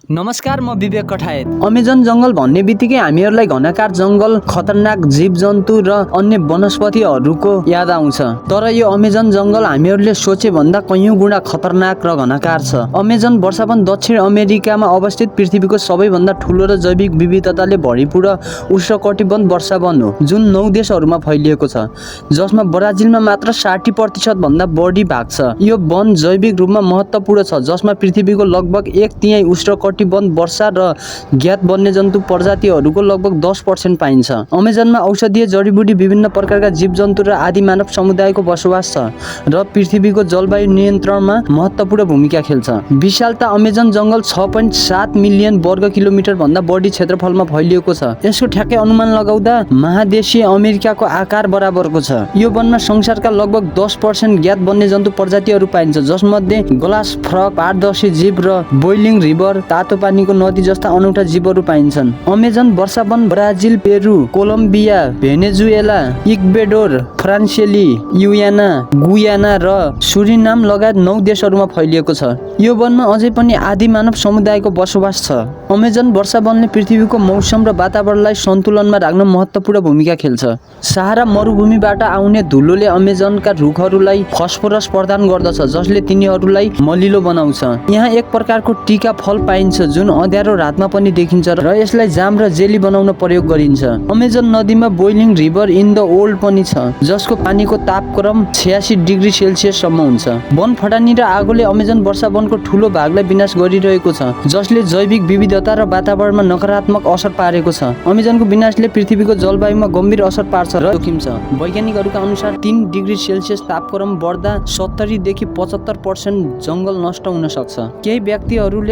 नमस्कार, म विवेक कठायत। अमेजन जंगल भन्ने बित्तिकै हामीहरूलाई घनकार जंगल, खतरनाक जीवजन्तु र अन्य वनस्पतिहरूको याद आउँछ। तर यो अमेजन जंगल हामीहरूले सोचे भन्दा कैयौं गुणा खतरनाक र घनकार छ। अमेजन वर्षावन दक्षिण अमेरिकामा अवस्थित पृथ्वीको सबैभन्दा ठूलो र जैविक विविधताले भरिपूर्ण उष्णकटिबन्ध वर्षावन हो, जुन 9 देशहरूमा फैलिएको छ, जसमा ब्राजिलमा मात्र 60% भन्दा बढी भाग छ। यो वन जैविक रूपमा महत्त्वपूर्ण छ, जसमा पृथ्वीको लगभग 1/3 उष्णकटिबन्ध वर्षा र ज्ञात वन्यजन्तु प्रजातिहरूको लगभग 10% पाइन्छ। अमेजनमा औषधीय जडीबुटी, विभिन्न प्रकारका जीवजन्तु र आदि मानव समुदायको बसोबास छ र पृथ्वीको जलवायु नियन्त्रणमा महत्त्वपूर्ण भूमिका खेल्छ। विशालता अमेजन जंगल 6.7 मिलियन वर्ग किलोमिटर भन्दा बढी क्षेत्रफलमा फैलिएको छ। यसको ठ्याक्कै अनुमान लगाउँदा महादेशीय अमेरिकाको आकार बराबरको छ। यो वनमा संसारका लगभग 10% ज्ञात वन्यजन्तु प्रजातिहरू पाइन्छ, जसमध्ये ग्लास फ्रग, पारदर्शी जीव र बोइलिङ रिभर, तातो पानीको नदी जस्ता अनौठा जीवहरू पाइन्छन्। अमेजन वर्षावन Brazil, Peru, Colombia, Venezuela, Ecuador, फ्रान्सेली, गुयाना र सुरिनाम लगायत 9 देशहरूमा फैलिएको छ। यो वनमा अझै पनि आदि मानव समुदायको बसोबास छ। अमेजन वर्षावनले पृथ्वीको मौसम र वातावरणलाई सन्तुलनमा राख्न महत्त्वपूर्ण भूमिका खेल्छ। सहारा मरुभूमिबाट आउने धुलोले अमेजनका रुखहरूलाई फस्फोरस प्रदान गर्दछ, जसले तिनीहरूलाई मलिलो बनाउँछ। यहाँ एक प्रकारको टीका फल पाइन्छ जुन अँध्यारो रातमा पनि देखिन्छ र यसलाई जाम र जेली बनाउन प्रयोग गरिन्छ। अमेजन नदीमा boiling river in the old पनि छ, जसको पानीको तापक्रम 86 डिग्री सेल्सियस सम्म हुन्छ। वन फटानी र आगोले अमेजन वर्षावनको ठूलो भागलाई विनाश गरिरहेको छ, जसले जैविक विविधता र वातावरणमा नकारात्मक असर पारेको छ। अमेजनको विनाशले पृथ्वीको जलवायुमा गम्भीर असर पार्छ र जोखिम छ। वैज्ञानिकहरूका अनुसार 3 डिग्री सेल्सियस तापक्रम बढ्दा 70 देखि 75% जंगल नष्ट हुन सक्छ। केही व्यक्तिहरूले